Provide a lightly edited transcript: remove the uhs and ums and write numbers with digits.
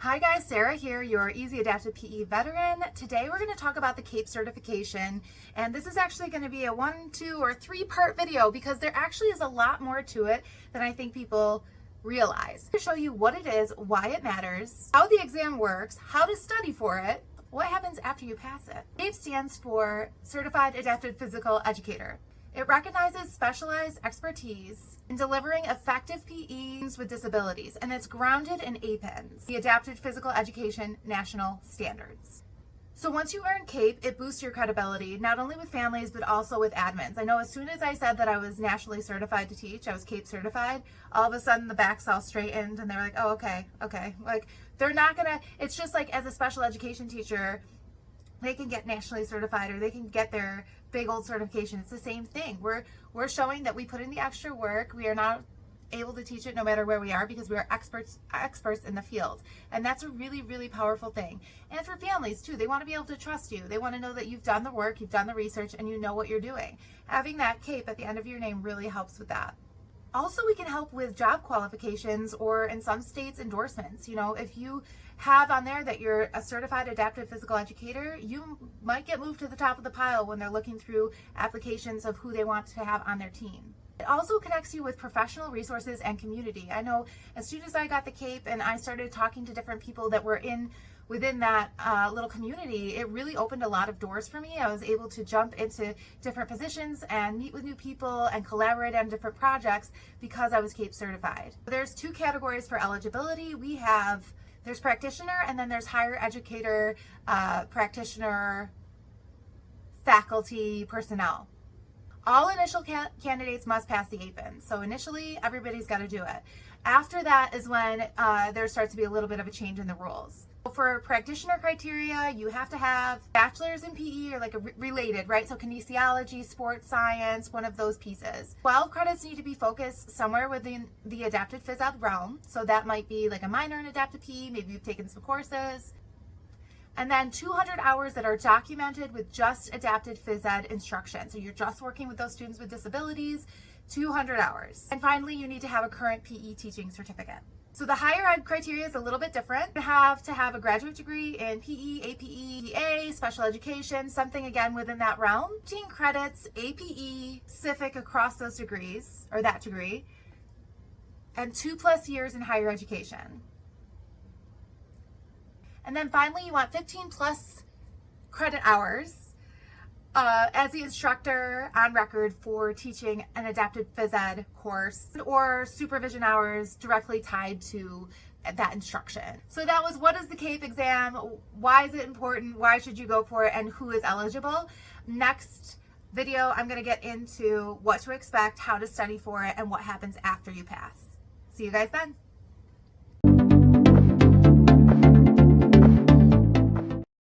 Hi guys, Sarah here, your Easy Adapted PE veteran. Today we're going to talk about the CAPE certification, and this is actually going to be a 1, 2, or 3-part video because there actually is a lot more to it than I think people realize. To show you what it is, why it matters, how the exam works, how to study for it, what happens after you pass it. CAPE stands for Certified Adapted Physical Educator. It recognizes specialized expertise in delivering effective PEs with disabilities, and it's grounded in APENS, the Adapted Physical Education National Standards. So once you earn CAPE, it boosts your credibility, not only with families, but also with admins. I know as soon as I said that I was nationally certified to teach, I was CAPE certified, all of a sudden the backs all straightened and they were like, oh, okay. Like, they're not gonna, it's just like as a special education teacher, they can get nationally certified or they can get their big old certification. It's the same thing. We're showing that we put in the extra work. We are not able to teach it no matter where we are because we are experts in the field. And that's a really, really powerful thing. And for families too, they want to be able to trust you. They want to know that you've done the work, you've done the research, and you know what you're doing. Having that CAPE at the end of your name really helps with that. Also, we can help with job qualifications or in some states endorsements. You know, if you have on there that you're a certified adaptive physical educator, you might get moved to the top of the pile when they're looking through applications of who they want to have on their team. It also connects you with professional resources and community. I know as soon as I got the CAPE and I started talking to different people that were within that little community, it really opened a lot of doors for me. I was able to jump into different positions and meet with new people and collaborate on different projects because I was CAPE certified. There's 2 categories for eligibility. There's practitioner, and then there's higher educator, practitioner, faculty, personnel. All initial candidates must pass the APEN. So initially, everybody's got to do it. After that is when there starts to be a little bit of a change in the rules. For practitioner criteria, you have to have bachelor's in PE or like a related, right? So kinesiology, sports science, one of those pieces. 12 credits need to be focused somewhere within the adapted phys ed realm. So that might be like a minor in adapted PE, maybe you've taken some courses. And then 200 hours that are documented with just adapted phys ed instruction. So you're just working with those students with disabilities, 200 hours. And finally, you need to have a current PE teaching certificate. So the higher ed criteria is a little bit different. You have to have a graduate degree in PE, APE, EA, special education, something again within that realm. 15 credits, APE, specific across those degrees, or that degree, and 2+ years in higher education. And then finally, you want 15+ credit hours as the instructor on record for teaching an adapted phys ed course or supervision hours directly tied to that instruction. So that was what is the CAPE exam, why is it important, why should you go for it, and who is eligible. Next video, I'm going to get into what to expect, how to study for it, and what happens after you pass. See you guys then.